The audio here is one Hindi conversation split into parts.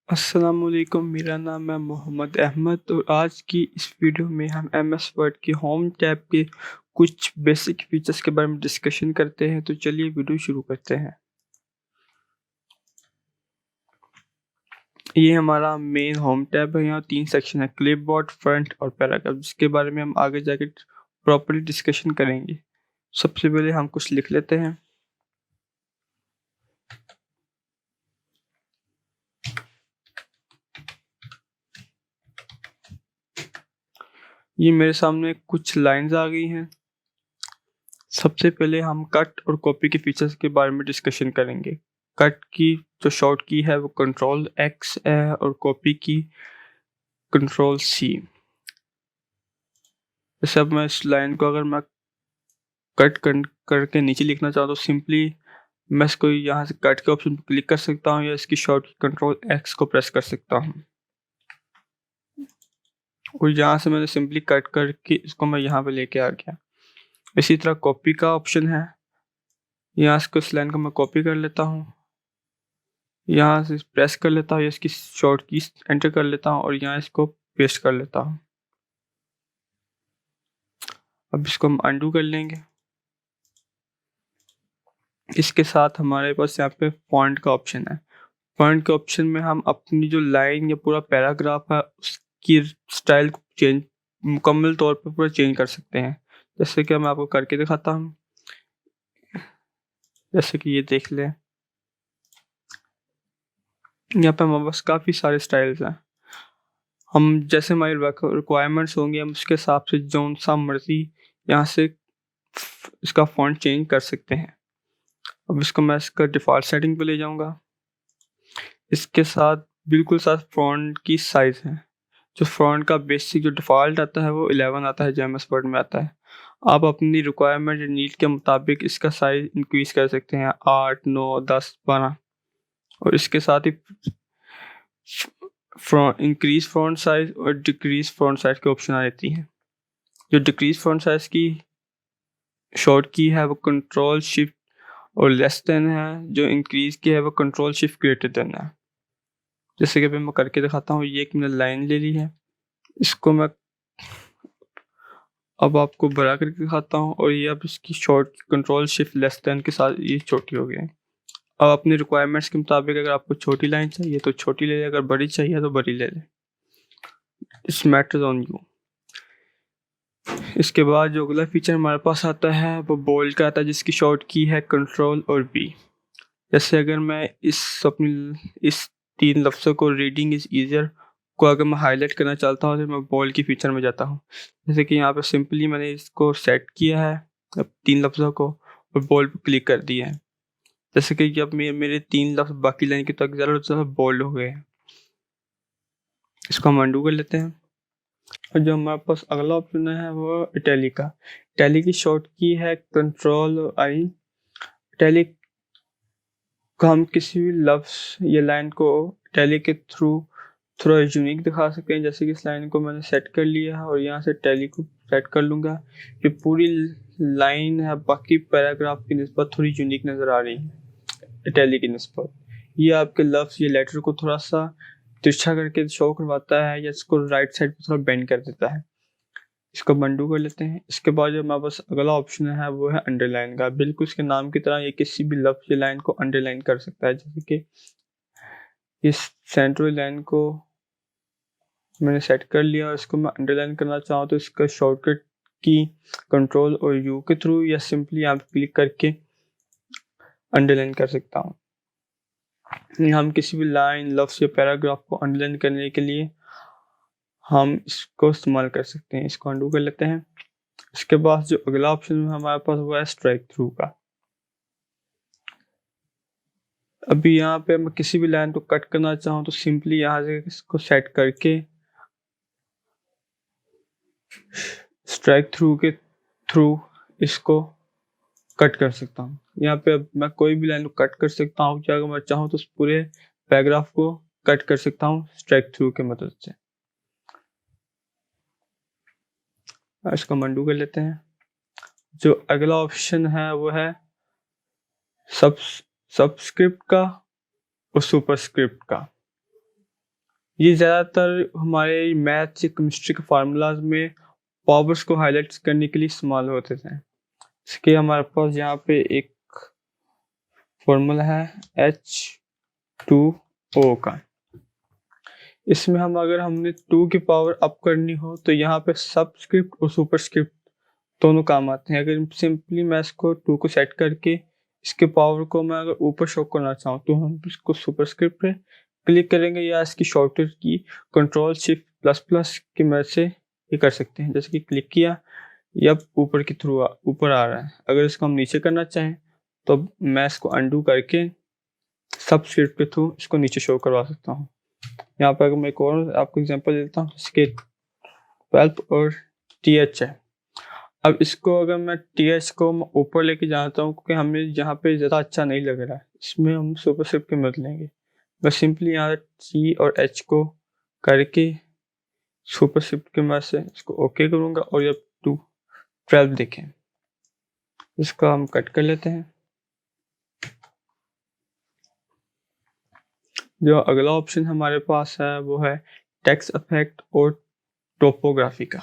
अस्सलामुअलैकुम, मेरा नाम है मोहम्मद अहमद और आज की इस वीडियो में हम एमएस वर्ड के होम टैब के कुछ बेसिक फीचर्स के बारे में डिस्कशन करते हैं। तो चलिए वीडियो शुरू करते हैं। ये हमारा मेन होम टैब है। यहाँ 3 सेक्शन है, क्लिपबोर्ड, फ्रंट और पैराग्राफ, जिसके बारे में हम आगे जाके प्रॉपर्ली डिस्कशन करेंगे। सबसे पहले हम कुछ लिख लेते हैं। ये मेरे सामने कुछ लाइंस आ गई हैं। सबसे पहले हम कट और कॉपी के फीचर्स के बारे में डिस्कशन करेंगे। कट की जो शॉर्ट की है वो कंट्रोल एक्स है और कॉपी की कंट्रोल सी। जैसे अब मैं इस लाइन को अगर मैं कट करके नीचे लिखना चाहूँ तो सिंपली मैं इसको यहाँ से कट के ऑप्शन पर क्लिक कर सकता हूँ या इसकी शॉर्ट की कंट्रोल एक्स को प्रेस कर सकता हूँ और यहाँ से मैंने सिंपली कट करके इसको मैं यहाँ पे लेके आ गया। इसी तरह कॉपी का ऑप्शन है, यहाँ से इस लाइन को मैं कॉपी कर लेता हूँ, यहाँ से प्रेस कर लेता हूँ या इसकी शॉर्ट की एंटर कर लेता हूँ और यहाँ इसको पेस्ट कर लेता हूँ। अब इसको हम अंडू कर लेंगे। इसके साथ हमारे पास यहाँ पे फॉन्ट का ऑप्शन है। फॉन्ट के ऑप्शन में हम अपनी जो लाइन या पूरा पैराग्राफ है उसकी स्टाइल को चेंज मुकम्मल तौर पर पूरा चेंज कर सकते हैं। जैसे कि मैं आपको करके दिखाता हूँ। जैसे कि ये देख लें, यहाँ पे हमारे पास काफ़ी सारे स्टाइल्स हैं। हम जैसे हमारी रिक्वायरमेंट्स होंगी हम उसके हिसाब से जो सा मर्जी यहाँ से इसका फॉन्ट चेंज कर सकते हैं। अब इसको मैं इसका डिफ़ॉल्ट सेटिंग पे ले जाऊँगा। इसके साथ बिल्कुल साथ फॉन्ट की साइज़ है। जो फॉन्ट का बेसिक जो डिफ़ॉल्ट आता है वो 11 आता है, जो एमएस वर्ड में आता है। आप अपनी रिक्वायरमेंट या नीड के मुताबिक इसका साइज़ इंक्रीज़ कर सकते हैं 8, 9, 10, 12 और इसके साथ ही इंक्रीज़ फॉन्ट साइज़ और डिक्रीज़ फॉन्ट साइज़ के ऑप्शन आ जाती हैं। जो डिक्रीज़ फॉन्ट साइज़ की शॉर्ट की है वो कंट्रोल शिफ्ट और लेस देन है, जो इंक्रीज़ की है वो कंट्रोल शिफ्ट ग्रेटर देन है। जैसे कि अभी मैं करके दिखाता हूँ। ये एक मैंने लाइन ले ली है, इसको मैं अब आपको बड़ा करके दिखाता हूँ और ये अब इसकी short control shift less than के साथ ये छोटी हो गई है। अब अपनी रिक्वायरमेंट्स के मुताबिक अगर आपको छोटी लाइन चाहिए तो छोटी ले लें, अगर बड़ी चाहिए तो बड़ी ले लें। It's matters on you. इसके बाद जो अगला फीचर हमारे पास आता है वो बोल्ड का आता है, जिसकी शॉर्ट की है कंट्रोल और बी। जैसे अगर मैं इस 3 लफ्ज़ों को रीडिंग इज़ ईज़ियर को अगर मैं हाईलाइट करना चाहता हूँ तो मैं बोल्ड की फीचर में जाता हूँ। जैसे कि यहाँ पे सिंपली मैंने इसको सेट किया है अब 3 लफ्ज़ों को और बोल्ड पे क्लिक कर दिया है। जैसे कि अब मेरे 3 लफ्ज़ बाकी लाइन की तक ज़्यादा बोल्ड हो गए हैं। इसको हम अंडू कर लेते हैं और जो हमारे पास अगला ऑप्शन है वो इटैलिक का। इटैलिक की शॉर्ट की है कंट्रोल आई। इटैलिक को हम किसी भी लफ्ज़ या लाइन को इटैलिक के थ्रू थोड़ा यूनिक दिखा सकते हैं। जैसे कि इस लाइन को मैंने सेट कर लिया है और यहाँ से इटैलिक को सेट कर लूँगा। ये पूरी लाइन है बाकी पैराग्राफ की निस्बत थोड़ी यूनिक नज़र आ रही है इटैलिक की निस्बत। ये आपके लफ्ज़ या लेटर को थोड़ा सा तिरछा करके शो करवाता है या इसको राइट साइड पे थोड़ा बेंड कर देता है। इसको बंडू कर लेते हैं। इसके बाद जो हमारे पास अगला ऑप्शन है वो है अंडरलाइन का। बिल्कुल इसके नाम की तरह ये किसी भी लफ्ज़ या लाइन को अंडरलाइन कर सकता है। जैसे कि इस सेंट्रल लाइन को मैंने सेट कर लिया और इसको मैं अंडरलाइन करना चाहूँ तो इसका शॉर्टकट की कंट्रोल और यू के थ्रू या सिंपली यहाँ पे क्लिक करके अंडरलाइन कर सकता हूँ। हम किसी भी लाइन, लफ्ज़ या पैराग्राफ को अंडरलाइन करने के लिए हम इसको इस्तेमाल कर सकते हैं। इसको अंडू कर लेते हैं। इसके बाद जो अगला ऑप्शन हमारे पास हुआ है स्ट्राइक थ्रू का। अभी यहाँ पे मैं किसी भी लाइन को कट करना चाहूँ तो सिंपली यहाँ से इसको सेट करके स्ट्राइक थ्रू के थ्रू इसको कट कर सकता हूँ। यहाँ पे अब मैं कोई भी लाइन को कट कर सकता हूँ, चाहे अगर मैं चाहूँ तो उस पूरे पैराग्राफ को कट कर सकता हूँ स्ट्राइक थ्रू के मदद से। इसको मंडू कर लेते हैं। जो अगला ऑप्शन है वो है सबस्क्रिप्ट का और सुपरस्क्रिप्ट का। ये ज़्यादातर हमारे मैथ्स या केमिस्ट्री के फार्मूलाज में पावर्स को हाईलाइट करने के लिए इस्तेमाल होते थे। इसके हमारे पास यहाँ पे एक फॉर्मूला है H2O का। इसमें अगर हमने 2 की पावर अप करनी हो तो यहाँ पे सबस्क्रिप्ट और सुपरस्क्रिप्ट दोनों काम आते हैं। अगर सिंपली मैं इसको 2 को सेट करके इसके पावर को मैं अगर ऊपर शो करना चाहूँ तो हम इसको सुपरस्क्रिप्ट पे क्लिक करेंगे या इसकी शॉर्टकट की कंट्रोल शिफ्ट प्लस प्लस की मदद से ये कर सकते हैं। जैसे कि क्लिक किया या ऊपर के थ्रू ऊपर आ रहा है। अगर इसको हम नीचे करना चाहें तो मैं इसको अंडू करके सबस्क्रिप्ट के थ्रू इसको नीचे शो करवा सकता हूँ। यहाँ पर अगर मैं एक और आपको एग्जांपल देता हूँ, इसके 12 और TH है। अब इसको अगर मैं TH को ऊपर लेके जाता हूँ क्योंकि हमें यहाँ पे ज़्यादा अच्छा नहीं लग रहा है, इसमें हम सुपरस्क्रिप्ट की मदद लेंगे। बस सिंपली यहाँ T और H को करके सुपरस्क्रिप्ट की मदद से इसको ओके करूँगा और ये 12 देखें। इसका हम कट कर लेते हैं। जो अगला ऑप्शन हमारे पास है वो है टेक्स्ट इफेक्ट और टोपोग्राफी का।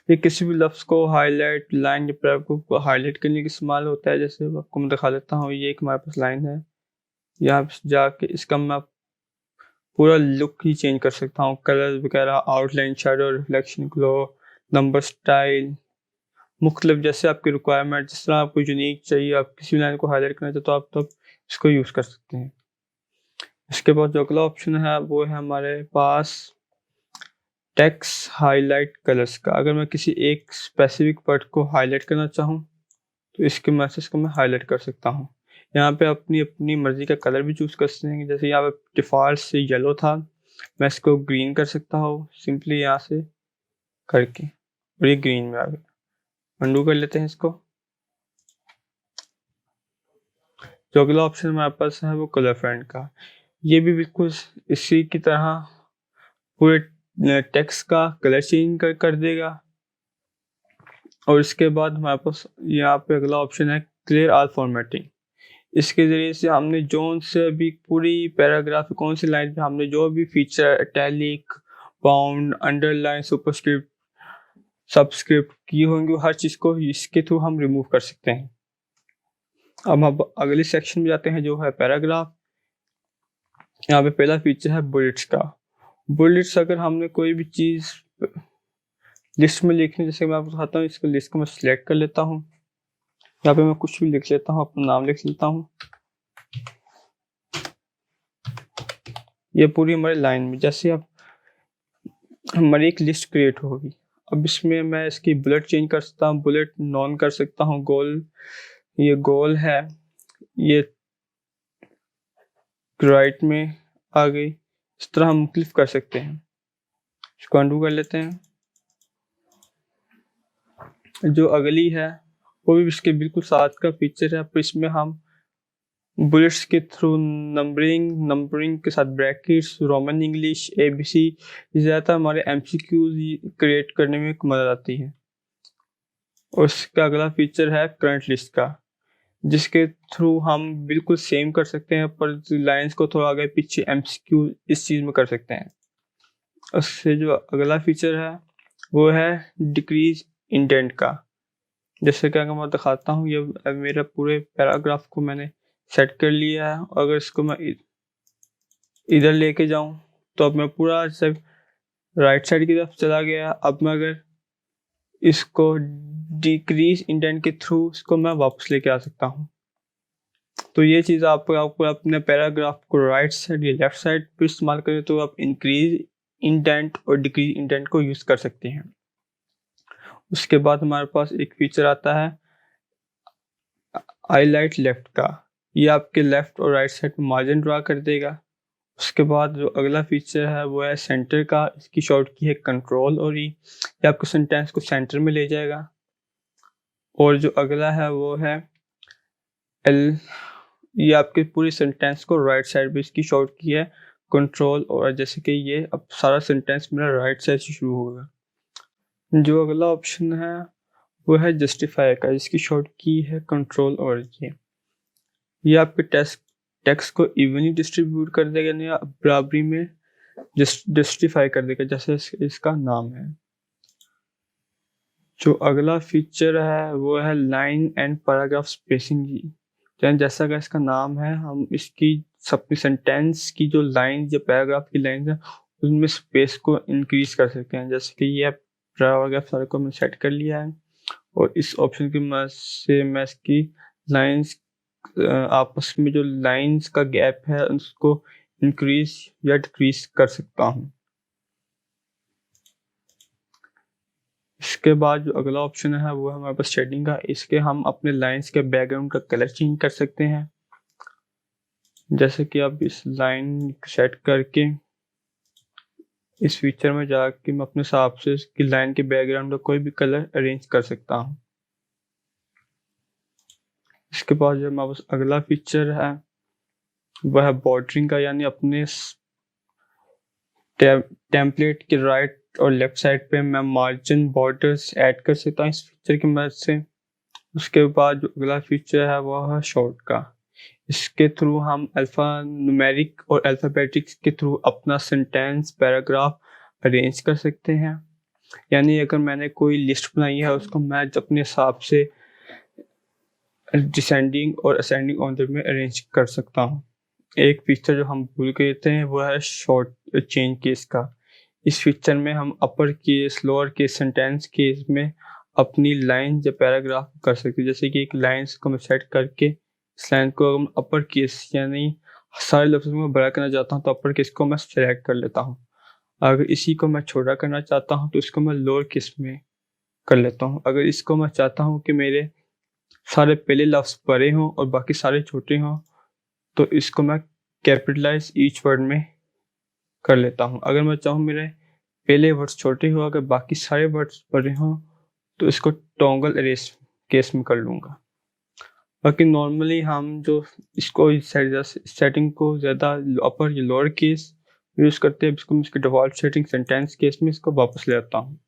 ये किसी भी लफ्ज़ को हाईलाइट, लाइन या पैराग्राफ को हाईलाइट करने के इस्तेमाल होता है। जैसे आपको मैं दिखा देता हूँ, ये एक हमारे पास लाइन है, यहाँ पे जाके इसका मैं पूरा लुक ही चेंज कर सकता हूँ, कलर वगैरह, outline, shadow, reflection, glow, number, style, मुख्तलिफ जैसे आपकी रिक्वायरमेंट, जिस तरह आपको यूनिक चाहिए, आप किसी लाइन को हाईलाइट करना चाहते तो आप तब इसको यूज़ कर सकते हैं। इसके बाद जो अगला ऑप्शन है वो है हमारे पास टेक्स्ट हाईलाइट कलर्स का। अगर मैं किसी एक स्पेसिफिक वर्ड को हाईलाइट करना चाहूँ तो इसके मैसेज को मैं हाईलाइट कर सकता हूँ। यहाँ पे अपनी अपनी मर्जी का कलर भी चूज़ कर सकते हैं। जैसे यहाँ पे डिफ़ॉल्ट से येलो था, मैं इसको ग्रीन कर सकता हूँ सिंपली यहाँ से करके, और ये ग्रीन में आ गया। अंडू कर लेते हैं इसको। जो अगला ऑप्शन हमारे पास है वो कलर फ्रेंड का। ये भी बिल्कुल इसी की तरह पूरे टेक्स्ट का कलर चेंज कर देगा। और इसके बाद हमारे पास यहाँ पे अगला ऑप्शन है क्लियर ऑल फॉर्मेटिंग। इसके ज़रिए से हमने जो से भी पूरी पैराग्राफ कौन सी लाइन पे हमने जो भी feature italic, bound, underline, superscript, subscript की होंगी, हर चीज़ को इसके थ्रू हम रिमूव कर सकते हैं। अब हम अगले सेक्शन में जाते हैं जो है पैराग्राफ। यहाँ पे पहला फीचर है बुलेट्स का। बुलेट्स अगर हमने कोई भी चीज़ लिस्ट में लिखनी, जैसे मैं आपको बताता हूँ, इसको लिस्ट को मैं सिलेक्ट कर लेता हूँ। यहाँ पे मैं कुछ भी लिख लेता हूँ, अपना नाम लिख लेता हूँ। ये पूरी हमारी लाइन में जैसे अब हमारी एक लिस्ट क्रिएट होगी। अब इसमें मैं इसकी बुलेट चेंज कर सकता हूँ, बुलेट नॉन कर सकता हूँ, गोल, ये गोल है, ये राइट में आ गई। इस तरह हम मुख्तलिफ कर सकते हैं। इसको अंडू कर लेते हैं। जो अगली है वो भी इसके बिल्कुल साथ का फीचर है, पर इसमें हम बुलेट्स के थ्रू नंबरिंग के साथ ब्रैकेट्स, रोमन इंग्लिश, ABC, ज़्यादातर हमारे MCQs क्रिएट करने में मदद आती है। और इसका अगला फीचर है करंट लिस्ट का, जिसके थ्रू हम बिल्कुल सेम कर सकते हैं पर लाइंस को थोड़ा आगे पीछे MCQ इस चीज़ में कर सकते हैं। उससे जो अगला फीचर है वो है डिक्रीज इंडेंट का। जैसे कि अगर मैं दिखाता हूँ, ये मेरा पूरे पैराग्राफ को मैंने सेट कर लिया है। अगर इसको मैं इधर लेके जाऊं तो अब मैं पूरा सब राइट साइड की तरफ चला गया। अब मैं अगर इसको डिक्रीज इंडेंट के थ्रू इसको मैं वापस लेके आ सकता हूं। तो ये चीज़ आपको अपने पैराग्राफ को राइट साइड या लेफ्ट साइड पर इस्तेमाल करें तो आप इंक्रीज इंडेंट और डिक्रीज इंडेंट को यूज़ कर सकते हैं। उसके बाद हमारे पास एक फीचर आता है हाईलाइट लेफ्ट का। ये आपके लेफ्ट और राइट साइड में मार्जिन ड्रा कर देगा। उसके बाद जो अगला फीचर है वो है सेंटर का। इसकी शॉर्ट की है कंट्रोल और ये आपको सेंटेंस को सेंटर में ले जाएगा। और जो अगला है वो है L, ये आपके पूरी सेंटेंस को राइट साइड पे इसकी शॉर्ट की है कंट्रोल। और जैसे कि ये अब सारा सेंटेंस मेरा राइट साइड से शुरू होगा। जो अगला ऑप्शन है वो है जस्टिफाई का, जिसकी शॉर्ट की है कंट्रोल और ये आपके टेक्स्ट को इवनली डिस्ट्रीब्यूट कर देगा या बराबरी में जस्टिफाई कर देगा, जैसे इसका नाम है। जो अगला फीचर है वो है लाइन एंड पैराग्राफ स्पेसिंग जी। जैसा कि इसका नाम है, हम इसकी अपनी सेंटेंस की जो लाइन या पैराग्राफ की लाइन है उनमें स्पेस को इंक्रीज कर सकते हैं। जैसे कि ये पैराग्राफ सारे को मैंने सेट कर लिया है और इस ऑप्शन की मदद से मैं इसकी लाइंस आपस में जो लाइंस का गैप है उसको इंक्रीज या डिक्रीज कर सकता हूँ। इसके बाद जो अगला ऑप्शन है वो है हमारे पास शेडिंग का। इसके हम अपने लाइंस के बैकग्राउंड का कलर चेंज कर सकते हैं। जैसे कि अब इस लाइन सेट करके इस फीचर में जाके मैं अपने हिसाब से इसकी लाइन के बैकग्राउंड का कोई भी कलर अरेंज कर सकता हूँ। इसके बाद जो हमारे पास अगला फीचर है वह है बॉर्डरिंग का, यानी अपने टेम्पलेट के राइट और लेफ्ट साइड पे मैं मार्जिन बॉर्डर्स ऐड कर सकता हूँ इस फीचर की मदद से। उसके बाद जो अगला फीचर है वह है शॉर्ट का। इसके थ्रू हम अल्फा न्यूमेरिक और अल्फाबेटिक्स के थ्रू अपना सेंटेंस पैराग्राफ अरेंज कर सकते हैं। यानी अगर मैंने कोई लिस्ट बनाई है उसको मैं अपने हिसाब से डिसेंडिंग और असेंडिंग ऑर्डर में अरेंज कर सकता हूँ। एक फीचर जो हम भूल गए थे वो है शॉर्ट चेंज केस का। इस फीचर में हम upper case, lower case, sentence case में अपनी लाइन या पैराग्राफ कर सकते हैं। जैसे कि एक लाइन्स को मैं सेट करके इस लाइन को अपर केस यानी सारे लफ्ज़ों में बड़ा करना चाहता हूँ तो अपर केस को मैं सेलेक्ट कर लेता हूँ। अगर इसी को मैं छोटा करना चाहता हूँ तो इसको मैं लोअर केस में कर लेता हूँ। अगर इसको मैं चाहता हूँ कि मेरे सारे पहले लफ्ज़ बड़े हों और बाकी सारे छोटे हों तो इसको मैं कैपिटलाइज ईच वर्ड में कर लेता हूँ। अगर मैं चाहूँ मेरे पहले वर्ड्स छोटे हो अगर बाकी सारे वर्ड्स बड़े हों तो इसको टॉगल अरेंज केस में कर लूँगा। बाकी नॉर्मली हम जो इसको सेटिंग को ज़्यादा अपर या लोअर केस यूज़ करते हैं, इसको मैं इसकी डिफ़ॉल्ट सेटिंग सेंटेंस केस में इसको वापस ले आता हूँ।